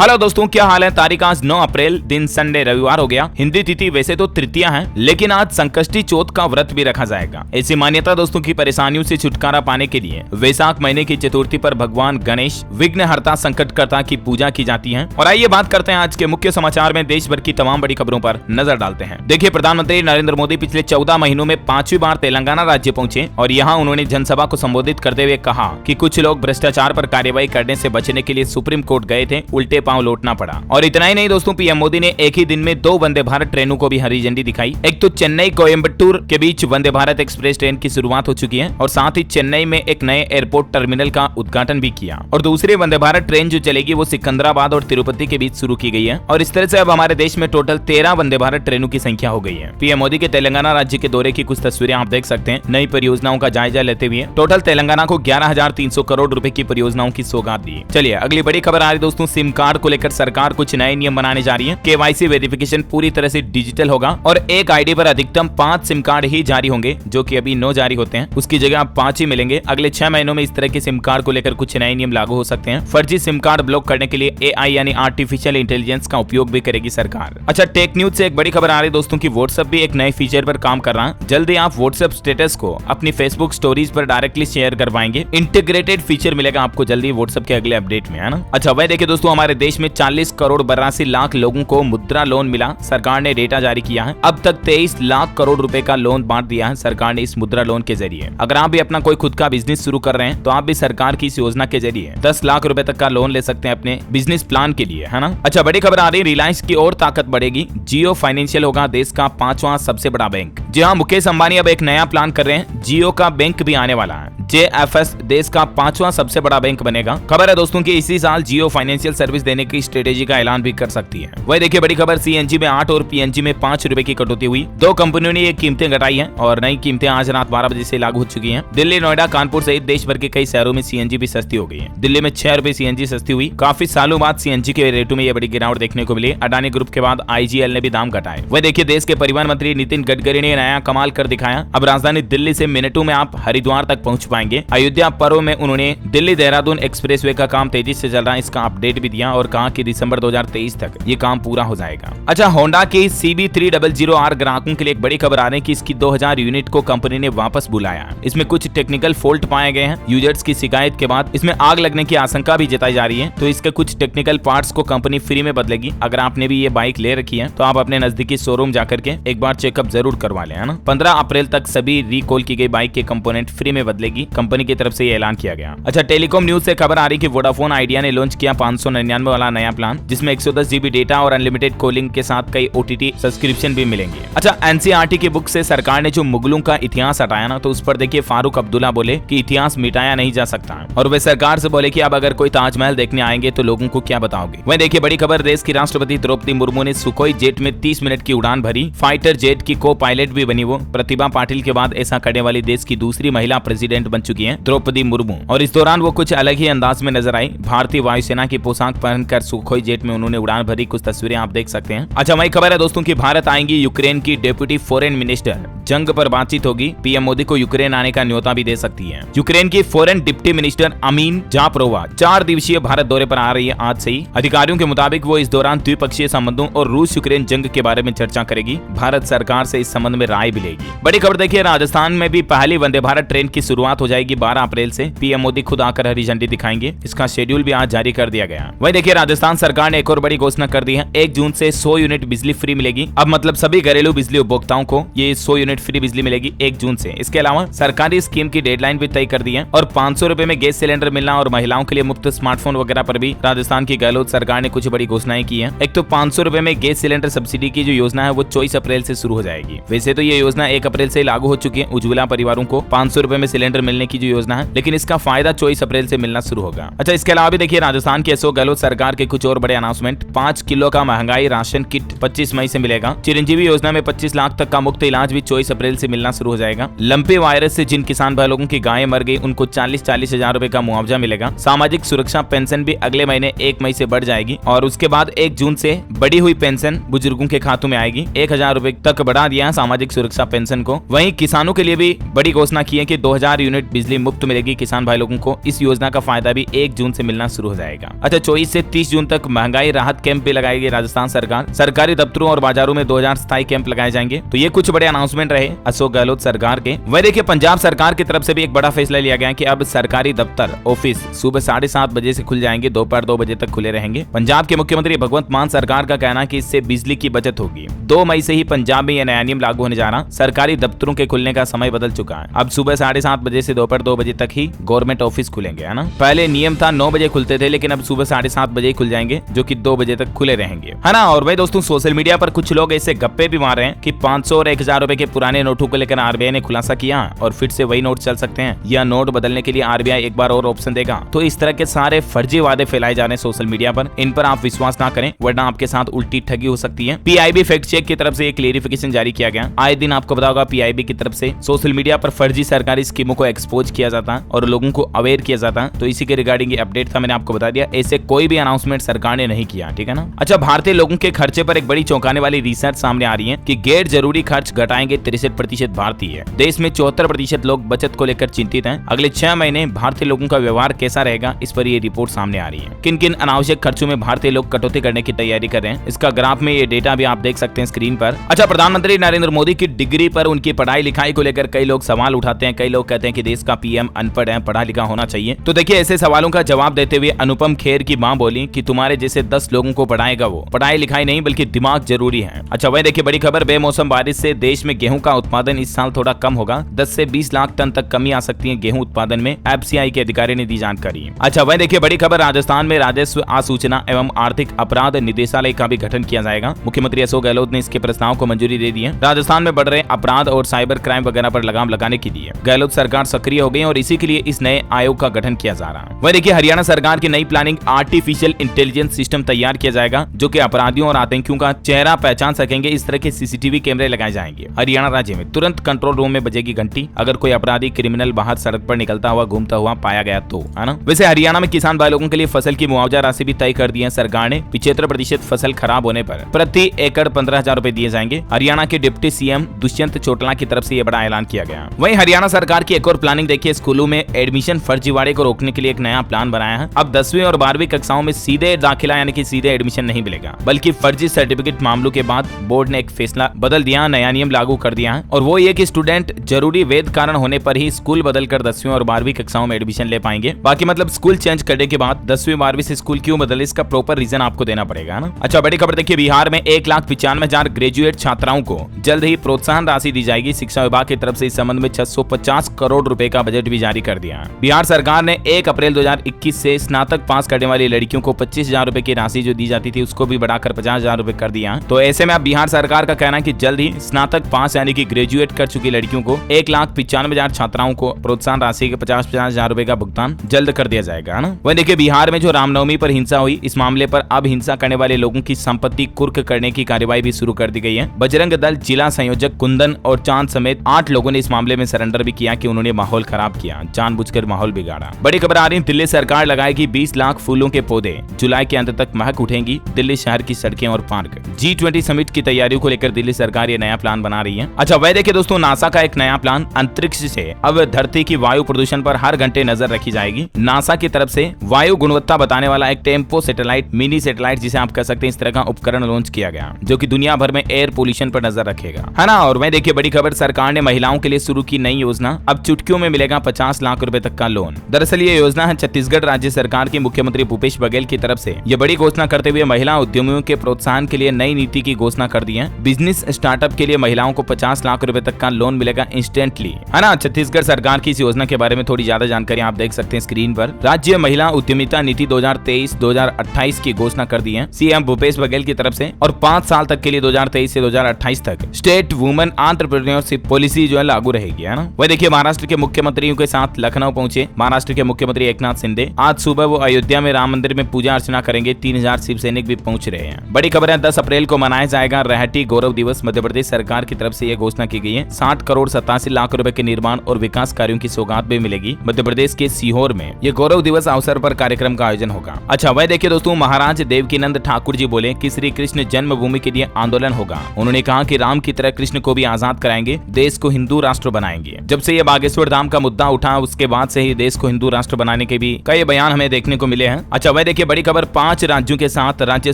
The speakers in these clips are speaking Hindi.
हेलो दोस्तों, क्या हाल है। तारीख आज 9 अप्रैल, दिन संडे रविवार हो गया। हिंदी तिथि वैसे तो तृतीया है, लेकिन आज संकष्टी चौथ का व्रत भी रखा जाएगा। ऐसी मान्यता दोस्तों की परेशानियों से छुटकारा पाने के लिए वैशाख महीने की चतुर्थी पर भगवान गणेश विघ्नहर्ता संकटकर्ता की पूजा की जाती है। और आइए बात करते हैं आज के मुख्य समाचार में देश भर की तमाम बड़ी खबरों पर नजर डालते हैं। देखिए, प्रधानमंत्री नरेंद्र मोदी पिछले 14 महीनों में 5वीं बार तेलंगाना राज्य पहुंचे और यहाँ उन्होंने जनसभा को संबोधित करते हुए कहा कि कुछ लोग भ्रष्टाचार पर कार्रवाई करने से बचने के लिए सुप्रीम कोर्ट गए थे, उल्टे पांव लौटना पड़ा। और इतना ही नहीं दोस्तों, पीएम मोदी ने एक ही दिन में 2 वंदे भारत ट्रेनों को भी हरी झंडी दिखाई। एक तो चेन्नई कोयम्बटूर के बीच वंदे भारत एक्सप्रेस ट्रेन की शुरुआत हो चुकी है और साथ ही चेन्नई में एक नए एयरपोर्ट टर्मिनल का उद्घाटन भी किया। और दूसरी वंदे भारत ट्रेन जो चलेगी वो सिकंदराबाद और तिरुपति के बीच शुरू की गई है। और इस तरह से अब हमारे देश में टोटल 13 वंदे भारत ट्रेनों की संख्या हो गई है। पीएम मोदी के तेलंगाना राज्य के दौरे की कुछ तस्वीरें आप देख सकते हैं। नई परियोजनाओं का जायजा लेते हुए टोटल तेलंगाना को 11,300 करोड़ रुपए की परियोजनाओं की सौगात दी। चलिए अगली बड़ी खबर आ रही दोस्तों, सिम कार्ड को लेकर सरकार कुछ नए नियम बनाने जा रही है। केवाईसी वेरिफिकेशन पूरी तरह से डिजिटल होगा और एक आईडी पर अधिकतम 5 सिम कार्ड ही जारी होंगे, जो कि अभी 9 जारी होते हैं। उसकी जगह अब 5 ही मिलेंगे। अगले 6 महीनों में इस तरह के सिम कार्ड को लेकर कुछ नए नियम लागू हो सकते हैं। फर्जी सिम कार्ड ब्लॉक करने के लिए एआई यानी आर्टिफिशियल इंटेलिजेंस का उपयोग भी करेगी सरकार। अच्छा, टेक न्यूज से एक बड़ी खबर आ रही है दोस्तों की व्हाट्सएप भी एक नए फीचर पर काम कर रहा है। जल्दी आप व्हाट्सएप स्टेटस को अपनी फेसबुक स्टोरीज पर डायरेक्टली शेयर कर पाएंगे। इंटीग्रेटेड फीचर मिलेगा आपको जल्दी व्हाट्सएप के अगले अपडेट में, है ना। अच्छा, वह देखिए दोस्तों, हमारे देश में 40 करोड़ 82 लाख लोगों को मुद्रा लोन मिला। सरकार ने डेटा जारी किया है। अब तक 23 लाख करोड़ रुपए का लोन बांट दिया है सरकार ने इस मुद्रा लोन के जरिए। अगर आप भी अपना कोई खुद का बिजनेस शुरू कर रहे हैं तो आप भी सरकार की इस योजना के जरिए 10 लाख रुपए तक का लोन ले सकते हैं अपने बिजनेस प्लान के लिए, है ना। अच्छा, बड़ी खबर आ रही है, रिलायंस की और ताकत बढ़ेगी। जियो फाइनेंशियल होगा देश का 5वां सबसे बड़ा बैंक। जी हाँ, मुकेश अंबानी अब एक नया प्लान कर रहे हैं। जियो का बैंक भी आने वाला है। JFS देश का 5वां सबसे बड़ा बैंक बनेगा। खबर है दोस्तों की इसी साल जियो फाइनेंशियल सर्विस देने की स्ट्रेटेजी का ऐलान भी कर सकती है। वही देखिए बड़ी खबर, CNG में 8 और PNG में 5 रुपए की कटौती हुई। 2 कंपनियों ने ये कीमतें घटाई हैं और नई कीमतें आज रात 12 बजे से लागू हो चुकी हैं। दिल्ली, नोएडा, कानपुर सहित देश भर के कई शहरों में CNG भी सस्ती हो गई है। दिल्ली में 6 रुपए CNG सस्ती हुई। काफी सालों बाद CNG के रेटों में ये बड़ी गिरावट देखने को मिली। अडानी ग्रुप के बाद IGL ने भी दाम घटाए। वह देखिए, देश के परिवहन मंत्री नितिन गडकरी ने नया कमाल कर दिखाया। अब राजधानी दिल्ली से मिनटों में आप हरिद्वार तक पहुंच पाएंगे। अयोध्या पर्व में उन्होंने दिल्ली देहरादून एक्सप्रेसवे का काम तेजी से चल रहा है इसका अपडेट भी दिया और कहा कि दिसंबर 2023 तक ये काम पूरा हो जाएगा। अच्छा, होंडा की CB300R ग्राहकों के लिए एक बड़ी खबर आ रही है कि इसकी 2000 यूनिट को कंपनी ने वापस बुलाया। इसमें कुछ टेक्निकल फॉल्ट पाए गए हैं। यूजर्स की शिकायत के बाद इसमें आग लगने की आशंका भी जताई जा रही है, तो इसके कुछ टेक्निकल पार्ट्स को कंपनी फ्री में बदलेगी। अगर आपने भी ये बाइक ले रखी है तो आप अपने नजदीकी शोरूम जाकर के एक बार चेकअप जरूर करवा लें, है ना। 15 अप्रैल तक सभी रिकॉल की गई बाइक के कंपोनेंट फ्री में बदलेगी। कंपनी की तरफ से ये ऐलान किया गया। अच्छा, टेलीकॉम न्यूज से खबर आ रही है कि वोडाफोन आइडिया ने लॉन्च किया 599 वाला नया प्लान, जिसमें 110 GB डेटा और अनलिमिटेड कॉलिंग के साथ कई OTT सब्सक्रिप्शन भी मिलेंगे। अच्छा, NCERT की बुक से सरकार ने जो मुगलों का इतिहास हटाया ना, तो उस पर देखिए फारूक अब्दुल्ला बोले कि इतिहास मिटाया नहीं जा सकता और वे सरकार से बोले कि अब अगर कोई ताजमहल देखने आएंगे तो लोगों को क्या बताओगे। वह देखिए बड़ी खबर, देश की राष्ट्रपति द्रौपदी मुर्मू ने सुखोई जेट में 30 मिनट की उड़ान भरी। फाइटर जेट की को पायलट भी बनी वो। प्रतिभा पाटिल के बाद ऐसा करने वाली देश की दूसरी महिला प्रेसिडेंट बन चुकी है द्रौपदी मुर्मू और इस दौरान वो कुछ अलग ही अंदाज में नजर आई। भारतीय वायुसेना की पोशाक पहनकर सुखोई जेट में उन्होंने उड़ान भरी। कुछ तस्वीरें आप देख सकते हैं। अच्छा, वही खबर है दोस्तों की भारत आएंगी यूक्रेन की डेप्यूटी फॉरेन मिनिस्टर। जंग पर बातचीत होगी। पीएम मोदी को यूक्रेन आने का न्योता भी दे सकती है। यूक्रेन की फॉरेन डिप्टी मिनिस्टर अमीन जापरोवा 4 दिवसीय भारत दौरे पर आ रही है आज से ही। अधिकारियों के मुताबिक वो इस दौरान द्विपक्षीय संबंधों और रूस यूक्रेन जंग के बारे में चर्चा करेगी। भारत सरकार से इस संबंध में राय भी लेगी। बड़ी खबर देखिए, राजस्थान में भी पहली वंदे भारत ट्रेन की शुरुआत हो जाएगी 12 अप्रैल से। पीएम मोदी खुद आकर हरी झंडी दिखाएंगे। इसका शेड्यूल भी आज जारी कर दिया गया। वही देखिए, राजस्थान सरकार ने एक और बड़ी घोषणा कर दी है। 1 जून से 100 यूनिट बिजली फ्री मिलेगी। अब मतलब सभी घरेलू बिजली उपभोक्ताओं को ये 100 यूनिट फ्री बिजली मिलेगी 1 जून से। इसके अलावा सरकारी स्कीम की डेडलाइन भी तय कर दी है और 500 रुपए में गैस सिलेंडर मिलना और महिलाओं के लिए मुफ्त स्मार्टफोन वगैरह पर भी राजस्थान की गहलोत सरकार ने कुछ बड़ी घोषणाएं की है। एक तो 500 रुपए में गैस सिलेंडर सब्सिडी की जो योजना है वो 24 अप्रैल से शुरू हो जाएगी। वैसे तो ये योजना 1 अप्रैल से लागू हो चुकी है। उज्ज्वला परिवारों को 500 रुपए में सिलेंडर मिलने की जो योजना है, लेकिन इसका फायदा 24 अप्रैल से मिलना शुरू होगा। अच्छा, इसके अलावा भी देखिए राजस्थान की अशोक गहलोत सरकार के कुछ और बड़े अनाउंसमेंट। 5 किलो का महंगाई राशन किट 25 मई से मिलेगा। चिरंजीवी योजना में 25 लाख तक का मुफ्त इलाज भी 24 अप्रैल से मिलना शुरू हो जाएगा। लंपी वायरस से जिन किसान भाई लोगों की गायें मर गई उनको 40-40 हजार रुपए का मुआवजा मिलेगा। सामाजिक सुरक्षा पेंशन भी अगले महीने 1 मई से बढ़ जाएगी और उसके बाद 1 जून से बढ़ी हुई पेंशन बुजुर्गों के खातों में आएगी। 1000 रुपए तक बढ़ा दिया है सामाजिक सुरक्षा पेंशन को। वहीं किसानों के लिए भी बड़ी घोषणा की है कि 2000 यूनिट यूनिट बिजली मुफ्त मिलेगी किसान भाई लोगों को। इस योजना का फायदा भी 1 जून से मिलना शुरू हो जाएगा। अच्छा, 24 से 30 जून तक महंगाई राहत कैंप भी लगाएगी राजस्थान सरकार। सरकारी दफ्तरों और बाजारों में 2000 स्थायी कैंप लगाए जाएंगे। तो ये कुछ बड़े अनाउंसमेंट रहे अशोक गहलोत सरकार के। वह देखिए पंजाब सरकार की तरफ से भी एक बड़ा फैसला लिया गया कि अब सरकारी दफ्तर ऑफिस सुबह 7:30 बजे से खुल जाएंगे, दोपहर 2 बजे तक खुले रहेंगे। पंजाब के मुख्यमंत्री भगवंत मान सरकार का कहना है कि इससे बिजली की बचत होगी। 2 मई से ही पंजाब में यह नया नियम लागू होने जा रहा। सरकारी दफ्तरों के खुलने का समय बदल चुका है। अब सुबह 7:30 बजे से दोपहर 2 बजे तक ही गवर्नमेंट ऑफिस खुलेंगे, है ना। पहले नियम था 9 बजे खुलते थे, लेकिन अब सुबह 7:30 बजे ही खुल जाएंगे, जो कि 2 बजे तक खुले रहेंगे, है ना। और भाई दोस्तों, सोशल मीडिया पर कुछ लोग ऐसे गप्पे भी मार रहे हैं कि 500 और 1000 रुपए के पुराने नोटों को लेकर आरबीआई ने खुलासा किया और फिर से वही नोट चल सकते हैं, या नोट बदलने के लिए आरबीआई एक बार और ऑप्शन देगा। तो इस तरह के सारे फर्जी वादे फैलाए जा रहे हैं सोशल मीडिया पर। इन पर आप विश्वास ना करें, वरना आपके साथ उल्टी ठगी हो सकती है। पीआईबी फैक्ट चेक की तरफ से एक क्लेरिफिकेशन जारी किया गया। आए दिन आपको पता होगा पीआईबी की तरफ से सोशल मीडिया पर फर्जी सरकारी स्कीमों को एक्सपोज किया जाता है और लोगों को अवेयर किया जाता है। तो इसी के रिगार्डिंग अपडेट था, मैंने आपको बता दिया। ऐसे कोई भी अनाउंसमेंट सरकार ने नहीं किया, ठीक है ना। अच्छा, भारतीय लोगों के खर्चे पर एक बड़ी चौंकाने वाली रिसर्च सामने आ रही है कि गैर जरूरी खर्च घटाएंगे 63% भारतीय। देश में 74% लोग बचत को लेकर चिंतित हैं। अगले 6 महीने भारतीय लोगों का व्यवहार कैसा रहेगा, इस पर ये रिपोर्ट सामने आ रही है। किन किन अनावश्यक खर्चों में भारतीय लोग कटौती करने की तैयारी कर रहे हैं, इसका ग्राफ में ये डेटा भी आप देख सकते हैं स्क्रीन पर। अच्छा, प्रधानमंत्री नरेंद्र मोदी की डिग्री पर उनकी पढ़ाई लिखाई को लेकर कई लोग सवाल उठाते हैं। कई लोग कहते हैं कि देश का पीएम अनपढ़ है, पढ़ा लिखा होना चाहिए। तो देखिए, ऐसे सवालों का जवाब देते हुए अनुपम खेर की मां बोली कि तुम्हारे जैसे 10 लोगों को पढ़ाएगा वो, पढ़ाई लिखाई नहीं बल्कि दिमाग जरूरी है। अच्छा, वह देखिए बड़ी खबर, बेमौसम बारिश से देश में गेहूं का उत्पादन इस साल थोड़ा कम होगा। 10 से 20 लाख टन तक कमी आ सकती है गेहूं उत्पादन में, एफसीआई के अधिकारी ने दी जानकारी। अच्छा, वह देखिए बड़ी खबर, राजस्थान में राजस्व आसूचना एवं आर्थिक अपराध निदेशालय का भी गठन किया जाएगा। मुख्यमंत्री अशोक गहलोत ने इसके प्रस्ताव को मंजूरी दे दी है। राजस्थान में बढ़ रहे अपराध और साइबर क्राइम वगैरह पर लगाम लगाने के लिए गहलोत सरकार सक्रिय हो गई और इसी के लिए इस नए आयोग का गठन किया जा रहा है। वह देखिए हरियाणा सरकार की नई प्लानिंग आर्टिफिशियल इंटेलिजेंस सिस्टम तैयार किया जाएगा, जो कि अपराधियों और आतंकियों का चेहरा पहचान सकेंगे। इस तरह के सीसीटीवी कैमरे लगाए जाएंगे हरियाणा राज्य में। तुरंत कंट्रोल रूम में बजेगी घंटी अगर कोई अपराधी क्रिमिनल बाहर सड़क पर निकलता हुआ घूमता हुआ पाया गया तो, है ना। वैसे हरियाणा में किसान भाई लोगों के लिए फसल की मुआवजा राशि भी तय कर दी है सरकार ने। 75% फसल खराब होने पर प्रति एकड़ 15,000 रुपए दिए जाएंगे। हरियाणा के डिप्टी सीएम दुष्यंत चौटाला की तरफ से यह बड़ा ऐलान किया गया। वहीं हरियाणा सरकार की एक और प्लानिंग देखिए, स्कूलों में एडमिशन फर्जीवाड़े को रोकने के लिए एक नया प्लान बनाया है। अब 10वीं और 12वीं कक्षाओं में सीधे दाखिला यानी कि सीधे एडमिशन नहीं मिलेगा, बल्कि फर्जी सर्टिफिकेट मामलों के बाद बोर्ड ने एक फैसला बदल दिया, नया नियम लागू कर दिया है। और वो ये कि स्टूडेंट जरूरी वैध कारण होने पर ही स्कूल बदलकर 10वीं और 12वीं कक्षाओं में एडमिशन ले पाएंगे। बाकी मतलब स्कूल चेंज करने के बाद 10वीं 12वीं से स्कूल क्यों बदले, इसका प्रॉपर रीजन आपको देना पड़ेगा ना। अच्छा, बड़ी खबर देखिए, बिहार में 1,95,000 ग्रेजुएट छात्राओं को जल्द ही प्रोत्साहन राशि दी जाएगी। शिक्षा विभाग की तरफ से इस संबंध में 650 करोड़ रुपए का बजट भी जारी कर दिया है। बिहार सरकार ने 1 अप्रैल 2021 से स्नातक पास करने वाली लड़कियों को 25,000 रुपए की राशि जो दी जाती थी उसको भी बढ़ाकर 50,000 रुपए कर दिया। तो ऐसे में अब बिहार सरकार का कहना है कि जल्द ही स्नातक पास यानी कि ग्रेजुएट कर चुकी लड़कियों को 1,95,000 छात्राओं को प्रोत्साहन राशि के 50,000 रुपए का भुगतान जल्द कर दिया जाएगा ना। वहीं देखिए बिहार में जो रामनवमी पर हिंसा हुई, इस मामले पर अब हिंसा करने वाले लोगों की संपत्ति कुर्क करने की कार्यवाही भी शुरू कर दी गई है। बजरंग दल जिला संयोजक कुंदन और चांद समेत 8 लोगों ने इस मामले में सरेंडर भी किया कि उन्होंने माहौल खराब किया, जानबूझकर माहौल बिगाड़ा। बड़ी खबर आ रही है, दिल्ली सरकार लगाएगी 20 लाख फूलों के पौधे, जुलाई के अंत तक महक उठेंगी दिल्ली शहर की सड़कें और पार्क। G20 समिट की तैयारियों को लेकर दिल्ली सरकार ये नया प्लान बना रही है। अच्छा, वह देखिए दोस्तों, नासा का एक नया प्लान, अंतरिक्ष से अब धरती की वायु प्रदूषण पर हर घंटे नजर रखी जाएगी। नासा की तरफ से वायु गुणवत्ता बताने वाला एक टेम्पो सैटेलाइट, मिनी सैटेलाइट जिसे आप कह सकते हैं, इस तरह का उपकरण लॉन्च किया गया, जो कि दुनिया भर में एयर पोल्यूशन पर नजर रखेगा, है ना। और वह देखिए बड़ी खबर, सरकार ने महिलाओं के लिए शुरू की नई योजना, अब चुटकियों में मिलेगा 50 लाख रुपए तक का लोन। दरअसल ये योजना है छत्तीसगढ़ राज्य सरकार की मुख्यमंत्री भूपेश बघेल की तरफ से। ये बड़ी घोषणा करते हुए महिला उद्यमियों के प्रोत्साहन के लिए नई नीति की घोषणा कर दी है। बिजनेस स्टार्टअप के लिए महिलाओं को 50 लाख रुपए तक का लोन मिलेगा इंस्टेंटली, है ना। छत्तीसगढ़ सरकार की इस योजना के बारे में थोड़ी ज्यादा जानकारी आप देख सकते हैं स्क्रीन पर। राज्य महिला उद्यमिता नीति 2023-2028 की घोषणा कर दी है सीएम भूपेश बघेल की तरफ से, और 5 साल तक के लिए 2023 से 2028 तक स्टेट वुमेन एंटरप्रेन्योरशिप पॉलिसी जो है लागू रहेगी, है ना। वह देखिए महाराष्ट्र के मुख्यमंत्रियों के साथ लखनऊ पहुंचे महाराष्ट्र के मुख्यमंत्री एकनाथ शिंदे। आज सुबह वो अयोध्या में राम मंदिर में पूजा अर्चना करेंगे। 3000 शिव सैनिक भी पहुंच रहे हैं। बड़ी खबर है, 10 अप्रैल को मनाया जाएगा रहटी गौरव दिवस। मध्य प्रदेश सरकार की तरफ से यह घोषणा की गई है। 60 करोड़ 87 लाख रुपए के निर्माण और विकास कार्यों की सौगात भी मिलेगी। मध्य प्रदेश के सीहोर में यह गौरव दिवस अवसर पर कार्यक्रम का आयोजन होगा। अच्छा, वह देखिए दोस्तों, महाराज देवकीनंद ठाकुर जी बोले कि श्री कृष्ण जन्मभूमि के लिए आंदोलन होगा। उन्होंने कहा कि राम की तरह कृष्ण को भी आजाद कराएंगे, देश को हिंदू राष्ट्र बनाएंगे। जब से ये बागेश्वर अक्षरधाम का मुद्दा उठा, उसके बाद से ही देश को हिंदू राष्ट्र बनाने के भी कई बयान हमें देखने को मिले हैं। अच्छा वह देखिए बड़ी खबर, 5 राज्यों के साथ राज्य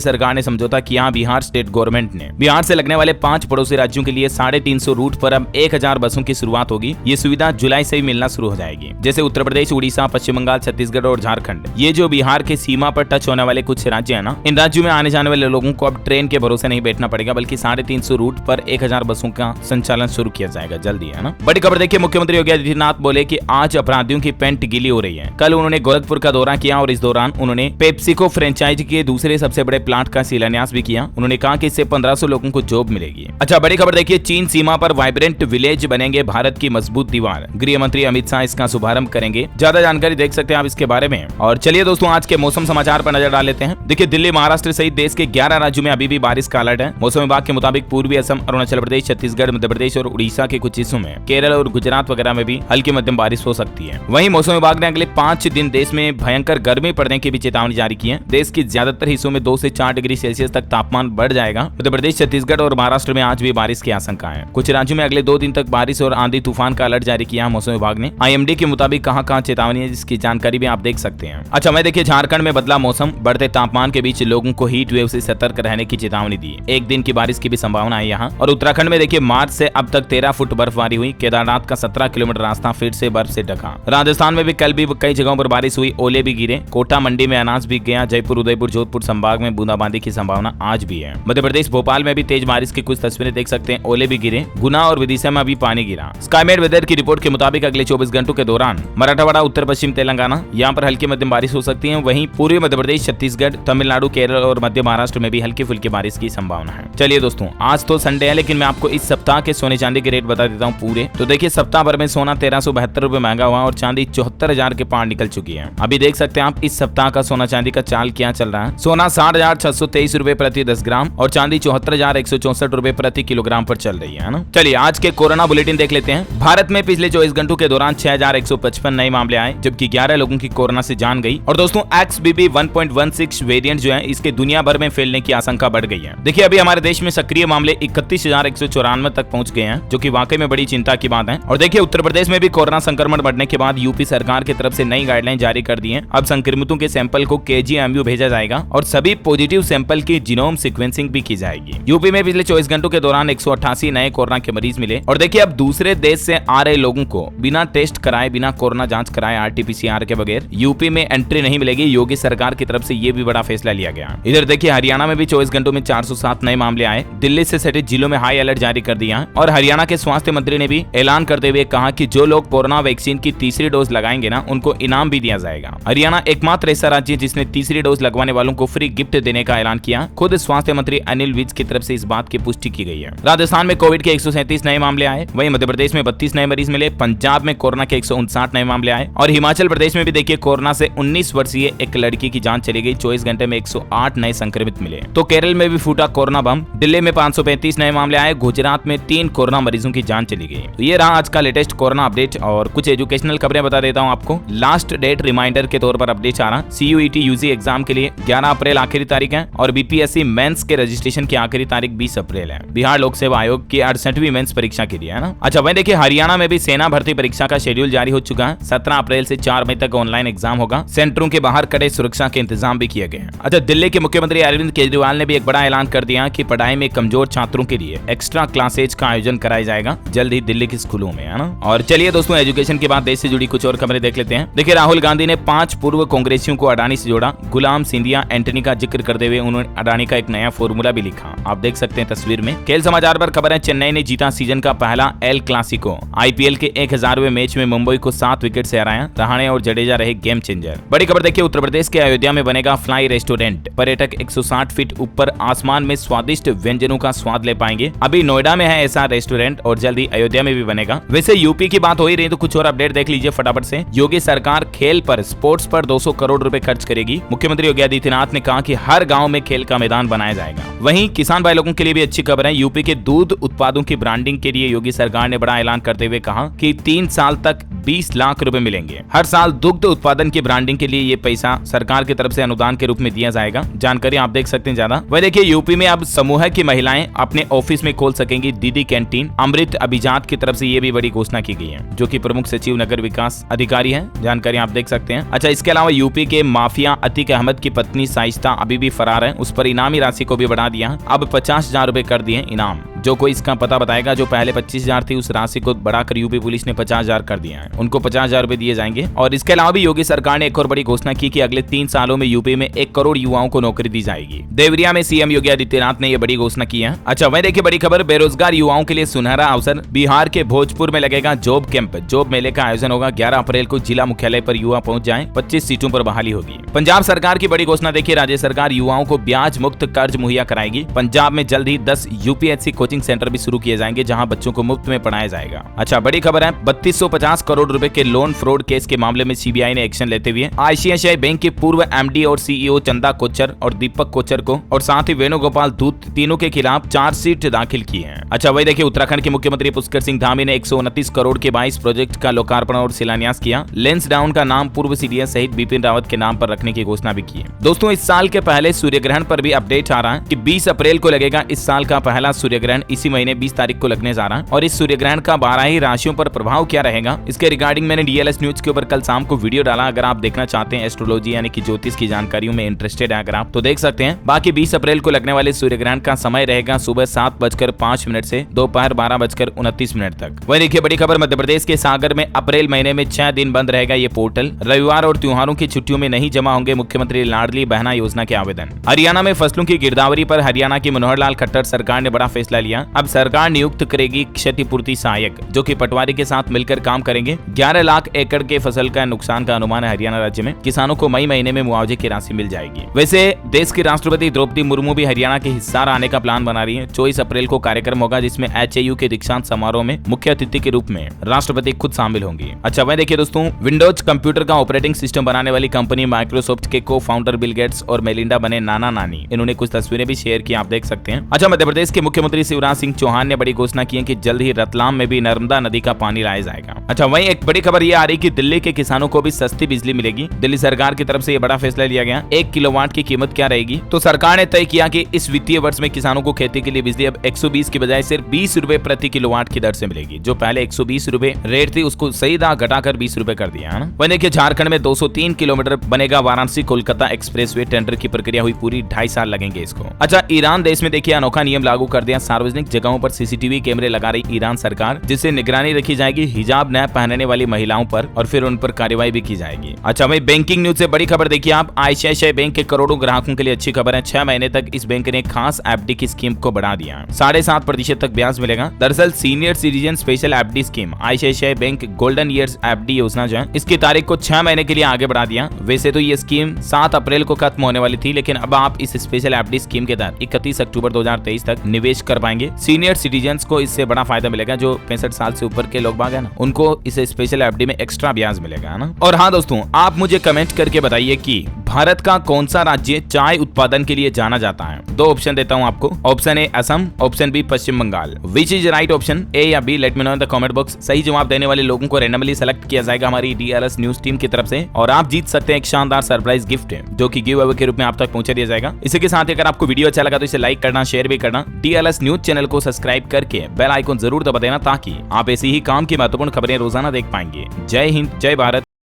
सरकार ने समझौता किया। बिहार स्टेट गवर्नमेंट ने बिहार से लगने वाले 5 पड़ोसी राज्यों के लिए 350 रूट पर अब 1000 बसों की शुरुआत होगी। ये सुविधा जुलाई से ही मिलना शुरू हो जाएगी। जैसे उत्तर प्रदेश, उड़ीसा, पश्चिम बंगाल, छत्तीसगढ़ और झारखंड, ये जो बिहार के सीमा पर टच होने वाले कुछ राज्य है ना, इन राज्यों में आने जाने वाले लोगों को अब ट्रेन के भरोसे नहीं बैठना पड़ेगा, बल्कि 350 रूट पर 1000 बसों का संचालन शुरू किया जाएगा जल्दी, है ना। बड़ी खबर देखिए, मुख्यमंत्री योगी आदित्यनाथ बोले कि आज अपराधियों की पेंट गीली हो रही है। कल उन्होंने गोरखपुर का दौरा किया और इस दौरान उन्होंने पेप्सिको फ्रेंचाइज के दूसरे सबसे बड़े प्लांट का शिलान्यास भी किया। उन्होंने कहा कि इससे 1500 लोगों को जॉब मिलेगी। अच्छा बड़ी खबर देखिए, चीन सीमा पर वाइब्रेंट विलेज बनेंगे भारत की मजबूत दीवार। गृह मंत्री अमित शाह इसका शुभारंभ करेंगे। ज्यादा जानकारी देख सकते हैं आप इसके बारे में। और चलिए दोस्तों आज के मौसम समाचार पर नजर डाल लेते हैं। देखिए दिल्ली, महाराष्ट्र सहित देश के 11 राज्यों में अभी भी बारिश का अलर्ट है। मौसम विभाग के मुताबिक पूर्वी असम, अरुणाचल प्रदेश, छत्तीसगढ़, मध्य प्रदेश और उड़ीसा के कुछ हिस्सों में, केरल और गुजरात वगैरह में भी हल्की मध्यम बारिश हो सकती है। वहीं मौसम विभाग ने अगले 5 दिन देश में भयंकर गर्मी पड़ने की भी चेतावनी जारी की है। देश के ज्यादातर हिस्सों में 2 से 4 डिग्री सेल्सियस तक तापमान बढ़ जाएगा। मध्य प्रदेश, छत्तीसगढ़ और महाराष्ट्र में आज भी बारिश की आशंका है। कुछ राज्यों में अगले 2 दिन तक बारिश और आंधी तूफान का अलर्ट जारी किया है मौसम विभाग ने। IMD के मुताबिक कहां-कहां चेतावनी है जिसकी जानकारी भी आप देख सकते हैं। अच्छा मैं देखिए, झारखंड में बदला मौसम, बढ़ते तापमान के बीच लोगों को हीट वेव से सतर्क रहने की चेतावनी दी। 1 दिन की बारिश की भी संभावना है यहाँ। और उत्तराखंड में देखिए, मार्च से अब तक 13 फुट बर्फबारी हुई। केदारनाथ का 17 किलोमीटर रास्ता फिर से बर्फ से ढका। राजस्थान में भी कल भी कई जगहों पर बारिश हुई, ओले भी गिरे। कोटा मंडी में अनाज बिक गया। जयपुर, उदयपुर, जोधपुर संभाग में बूंदाबांदी की संभावना आज भी है। मध्य प्रदेश, भोपाल में भी तेज बारिश की कुछ तस्वीरें देख सकते हैं, ओले भी गिरे। गुना और विदिशा में भी पानी गिरा। स्काईमेट वेदर की रिपोर्ट के मुताबिक अगले 24 घंटों के दौरान मराठवाड़ा, उत्तर पश्चिम तेलंगाना, यहाँ पर हल्की मध्यम बारिश हो सकती है। वहीं पूर्वी मध्य प्रदेश, छत्तीसगढ़, तमिलनाडु, केरल और मध्य महाराष्ट्र में भी हल्की फुल्की बारिश की संभावना है। चलिए दोस्तों, आज तो संडे है, लेकिन मैं आपको इस सप्ताह के सोने चांदी के रेट बता देता हूँ पूरे। तो देखिए, सप्ताह भर में सोना 1372 रुपए महंगा हुआ और चांदी 74,000 के पार निकल चुकी है। अभी देख सकते हैं आप इस सप्ताह का सोना चांदी का चाल क्या चल रहा है। सोना 60,623 रुपए प्रति 10 ग्राम और चांदी 74,164 रुपए प्रति किलोग्राम पर चल रही है ना। चलिए आज के कोरोना बुलेटिन देख लेते हैं। भारत में पिछले 24 घंटों के दौरान 6,155 नए मामले आए, जबकि 11 लोगों की कोरोना से जान गई। और दोस्तों XBB 1.16 वेरिएंट जो है, इसके दुनिया भर में फैलने की आशंका बढ़ गई है। देखिए अभी हमारे देश में सक्रिय मामले 31,194 तक पहुंच गए हैं, जो कि वाकई में बड़ी चिंता की बात है। और देखिए उत्तर प्रदेश में भी कोरोना संक्रमण बढ़ने के बाद यूपी सरकार की तरफ से नई गाइडलाइन जारी कर दी है। अब संक्रमितों के सैंपल को KGMU भेजा जाएगा और सभी पॉजिटिव सैंपल की जीनोम सीक्वेंसिंग भी की जाएगी। यूपी में पिछले 24 घंटों के दौरान 188 नए कोरोना के मरीज मिले। और देखिए अब दूसरे देश से आ रहे लोगों को बिना टेस्ट कराए, बिना कोरोना जांच कराए, RT-PCR के बगैर यूपी में एंट्री नहीं मिलेगी। योगी सरकार की तरफ से ये भी बड़ा फैसला लिया गया। इधर देखिए हरियाणा में भी 24 घंटों में 407 नए मामले आए। दिल्ली से सटे जिलों में हाई अलर्ट जारी कर दिया। और हरियाणा के स्वास्थ्य मंत्री ने भी ऐलान करते हुए कहा कि जो लोग कोरोना वैक्सीन की तीसरी डोज लगाएंगे ना, उनको इनाम भी दिया जाएगा। हरियाणा एकमात्र ऐसा राज्य जिसने तीसरी डोज लगवाने वालों को फ्री गिफ्ट देने का ऐलान किया। खुद स्वास्थ्य मंत्री अनिल विज की तरफ से इस बात की पुष्टि की गई है। राजस्थान में कोविड के 137 नए मामले आए। वहीं मध्य प्रदेश में 32 नए मरीज मिले। पंजाब में कोरोना के 159 नए मामले आए। और हिमाचल प्रदेश में भी देखिए कोरोना से 19 वर्षीय एक लड़की की जान चली गई। 24 घंटे में 108 नए संक्रमित मिले। तो केरल में भी फूटा कोरोना बम। दिल्ली में 535 नए मामले आए। गुजरात में 3 कोरोना मरीजों की जान चली गई। तो ये रहा आज का लेटेस्ट कोरोना अपडेट। और कुछ एजुकेशनल खबरें बता देता हूँ आपको। लास्ट डेट रिमाइंडर के तौर पर अपडेट आ रहा। CUET UG एग्जाम के लिए 11 अप्रैल आखिरी तारीख है। और BPSC मेंस के रजिस्ट्रेशन की आखिरी तारीख 20 अप्रैल है। बिहार लोक सेवा आयोग की 68वीं मेंस परीक्षा के लिए, है ना। अच्छा वहीं देखिए हरियाणा में भी सेना भर्ती परीक्षा का शेड्यूल जारी हो चुका है। 17 अप्रैल से 4 मई तक ऑनलाइन एग्जाम होगा। सेंटरों के बाहर कड़े सुरक्षा के इंतजाम भी किए गए हैं। अच्छा दिल्ली के मुख्यमंत्री अरविंद केजरीवाल ने भी एक बड़ा ऐलान कर दिया कि पढ़ाई में कमजोर छात्रों के लिए एक्स्ट्रा क्लासेज का आयोजन कराया जाएगा जल्द ही दिल्ली के स्कूलों में, है ना। और चलिए दोस्तों एजुकेशन के बाद देश से जुड़ी कुछ और खबरें देख लेते हैं। देखिए राहुल गांधी ने 5 पूर्व कांग्रेसियों को अडानी से जोड़ा। गुलाम सिंधिया, एंटनी का जिक्र करते हुए उन्होंने अडानी का एक नया फॉर्मूला भी लिखा। आप देख सकते हैं तस्वीर में। खेल समाचार पर खबर है, चेन्नई ने जीता सीजन का पहला एल क्लासिको। IPL के 1000वें मैच में मुंबई को 7 विकेट से हराया। रहाणे और जडेजा रहे गेम चेंजर। बड़ी खबर देखिए, उत्तर प्रदेश के अयोध्या में बनेगा फ्लाई रेस्टोरेंट। पर्यटक 160 फीट ऊपर आसमान में स्वादिष्ट व्यंजनों का स्वाद ले पाएंगे। अभी नोएडा में है ऐसा रेस्टोरेंट और जल्दी अयोध्या में भी बनेगा। वैसे यूपी की बात हो ही रही तो कुछ और अपडेट देख लीजिए फटाफट से। योगी सरकार खेल पर, स्पोर्ट्स पर 200 करोड़ रुपए खर्च करेगी। मुख्यमंत्री योगी आदित्यनाथ ने कहा कि हर गांव में खेल का मैदान बनाया जाएगा। वहीं किसान भाई लोगों के लिए भी अच्छी खबर है। यूपी के दूध उत्पादों की ब्रांडिंग के लिए योगी सरकार ने बड़ा ऐलान करते हुए कहा कि 3 साल तक 20 लाख रुपए मिलेंगे। हर साल दुग्ध उत्पादन की ब्रांडिंग के लिए ये पैसा सरकार की तरफ से अनुदान के रूप में दिया जाएगा। जानकारी आप देख सकते हैं ज्यादा। वह देखिए यूपी में अब समूह की महिलाएं अपने ऑफिस में खोल सकेंगी दीदी कैंटीन। अमृत अभिजात की तरफ से ये भी बड़ी घोषणा की गई है, जो कि प्रमुख सचिव नगर विकास अधिकारी है। जानकारी आप देख सकते हैं। अच्छा, इसके अलावा यूपी के माफिया अतीक अहमद की पत्नी साइस्ता अभी भी फरार है। उस पर इनामी राशि को भी बढ़ा दिया, अब 50,000 रुपए कर दिए इनाम। जो कोई इसका पता बताएगा, जो पहले 25,000 थी उस राशि को बढ़ाकर यूपी पुलिस ने 50,000 कर दिया है। उनको 50,000 रुपए दिए जाएंगे। और इसके अलावा भी योगी सरकार ने एक और बड़ी घोषणा की कि अगले 3 सालों में यूपी में 1 करोड़ युवाओं को नौकरी दी जाएगी। देवरिया में सीएम योगी आदित्यनाथ ने यह बड़ी घोषणा की है। अच्छा, वही देखिए बड़ी खबर, बेरोजगार युवाओं के लिए सुनहरा अवसर। बिहार के भोजपुर में लगेगा जॉब कैंप। जॉब मेले का आयोजन होगा 11 अप्रैल को। जिला मुख्यालय पर युवा पहुंच जाएं। 25 सीटों पर बहाली होगी। पंजाब सरकार की बड़ी घोषणा देखिए, राज्य सरकार युवाओं को ब्याज मुक्त कर्ज मुहैया कराएगी। पंजाब में जल्द ही 10 यूपीएससी कोचिंग सेंटर भी शुरू किए जाएंगे, जहां बच्चों को मुफ्त में पढ़ाया जाएगा। अच्छा, बड़ी खबर है, 3250 करोड़ रुपए के लोन फ्रॉड केस के मामले में सीबीआई ने एक्शन लेते हुए आईसीआईसीआई बैंक के पूर्व एमडी और सीईओ चंदा कोचर और दीपक कोचर को और साथ ही वेणुगोपाल धूत तीनों के खिलाफ चार्जशीट दाखिल की है। अच्छा, वही देखिए उत्तराखंड के मुख्यमंत्री पुष्कर सिंह धामी ने 129 करोड़ के 22 प्रोजेक्ट का लोकार्पण और शिलान्यास किया। लेंस डाउन का नाम पूर्व सीडीएस सहित बिपिन रावत के नाम पर रखने की घोषणा भी की है। दोस्तों, इस साल के पहले सूर्य ग्रहण पर भी अपडेट आ रहा है कि 20 अप्रैल को लगेगा इस साल का पहला सूर्य ग्रहण। इसी महीने 20 तारीख को लगने जा रहा है। और इस सूर्य ग्रहण का 12 ही राशियों पर प्रभाव क्या रहेगा, इसके रिगार्डिंग मैंने डीएलएस न्यूज के ऊपर कल शाम को वीडियो डाला। अगर आप देखना चाहते हैं, एस्ट्रोलॉजी यानी कि ज्योतिष की जानकारियों में इंटरेस्टेड है अगर आप, तो देख सकते हैं। बाकी 20 अप्रैल को लगने वाले सूर्य ग्रहण का समय रहेगा सुबह 7:05 से दोपहर 12:29 तक। वही देखिए बड़ी खबर, मध्य प्रदेश के सागर में अप्रैल महीने में 6 दिन बंद रहेगा ये पोर्टल। रविवार और त्योहारों की छुट्टियों में नहीं जमा होंगे मुख्यमंत्री लाडली बहना योजना के आवेदन। हरियाणा में फसलों की गिरदावरी पर हरियाणा की मनोहर लाल खट्टर सरकार ने बड़ा फैसला लिया। अब सरकार नियुक्त करेगी क्षतिपूर्ति सहायक, जो कि पटवारी के साथ मिलकर काम करेंगे। 11 लाख एकड़ के फसल का नुकसान का अनुमान है हरियाणा राज्य में। किसानों को मई महीने में मुआवजे की राशि मिल जाएगी। वैसे देश की राष्ट्रपति द्रौपदी मुर्मू भी हरियाणा के हिस्सार आने का प्लान बना रही है। 24 अप्रैल को कार्यक्रम होगा, जिसमें एचएयू के दीक्षांत समारोह में मुख्य अतिथि के रूप में राष्ट्रपति खुद शामिल होंगी। अच्छा, वह देखिए दोस्तों, विंडोज कंप्यूटर का ऑपरेटिंग सिस्टम बनाने वाली कंपनी माइक्रोसॉफ्ट के को फाउंडर बिल गेट्स और मेलिंडा बने नाना नानी। इन्होंने कुछ तस्वीरें भी शेयर की, आप देख सकते हैं। अच्छा, मध्य प्रदेश के मुख्यमंत्री शिवराज सिंह चौहान ने बड़ी घोषणा की है कि जल्द ही रतलाम में भी नर्मदा नदी का पानी लाया जाएगा। अच्छा, वहीं एक बड़ी खबर ये आ रही कि दिल्ली के किसानों को भी सस्ती बिजली मिलेगी। दिल्ली सरकार की तरफ से ये बड़ा फैसला लिया गया। 1 किलोवाट की कीमत क्या रहेगी, तो सरकार ने तय किया कि इस वित्तीय वर्ष में किसानों को खेती के लिए बिजली अब 120 की बजाय सिर्फ 20 रुपए प्रति किलोवाट की दर से मिलेगी। जो पहले 120 रुपए रेट थी, उसको सही दाम घटाकर 20 रुपए कर दिया है ना। वहीं देखिए झारखंड में 203 किलोमीटर बनेगा वाराणसी कोलकाता एक्सप्रेसवे। टेंडर की प्रक्रिया हुई पूरी, 2.5 साल लगेंगे इसको। अच्छा, ईरान देश में देखिए अनोखा नियम लागू कर दिया। सार्वजनिक जगहों पर सीसीटीवी कैमरे लगा रही ईरान सरकार, जिससे निगरानी रखी जाएगी हिजाब न पहनने वाली महिलाओं पर और फिर उन पर कार्रवाई भी की जाएगी। अच्छा, वही बैंकिंग न्यूज से बड़ी खबर देखिए आप, आईसीआईसीआई बैंक के करोड़ों ग्राहकों के लिए अच्छी खबर है। 6 महीने तक इस बैंक ने खास एफडी की स्कीम को बढ़ा दिया। 7.5% तक ब्याज मिलेगा। दरअसल senior citizen special FD scheme ICICI bank golden years FD योजना जो है, इसकी तारीख को 6 महीने के लिए आगे बढ़ा दिया। वैसे तो ये स्कीम 7 अप्रैल को खत्म होने वाली थी, लेकिन अब आप इस स्पेशल एफडी स्कीम के तहत 31 अक्टूबर 2023 तक निवेश कर पाएंगे। सीनियर सिटीजन को इससे बड़ा फायदा मिलेगा। जो 65 साल से ऊपर के लोग बाग है ना, उनको इस स्पेशल एफडी में एक्स्ट्रा ब्याज मिलेगा ना। और हाँ दोस्तों, आप मुझे कमेंट करके बताइए कि भारत का कौन सा राज्य चाय उत्पादन के लिए जाना जाता है। 2 ऑप्शन देता हूं आपको। Option A Assam, option B Pashchim Bangal. Which is right option, A या B? Let me know in the comment box. सही जवाब देने वाले लोगों को रैंडमली सेलेक्ट किया जाएगा हमारी डीएलएस न्यूज टीम की तरफ से, और आप जीत सकते हैं एक शानदार सरप्राइज गिफ्ट, जो कि गिव अवे के रूप में आप तक पहुंचा दिया जाएगा। इसी के साथ अगर आपको वीडियो अच्छा लगा तो इसे लाइक करना, शेयर भी करना। डीएलएस न्यूज चैनल को सब्सक्राइब करके बेल आइकन जरूर दबा देना, ताकि आप ऐसी ही काम की महत्वपूर्ण खबरें रोजाना देख पाएंगे। जय हिंद, जय भारत।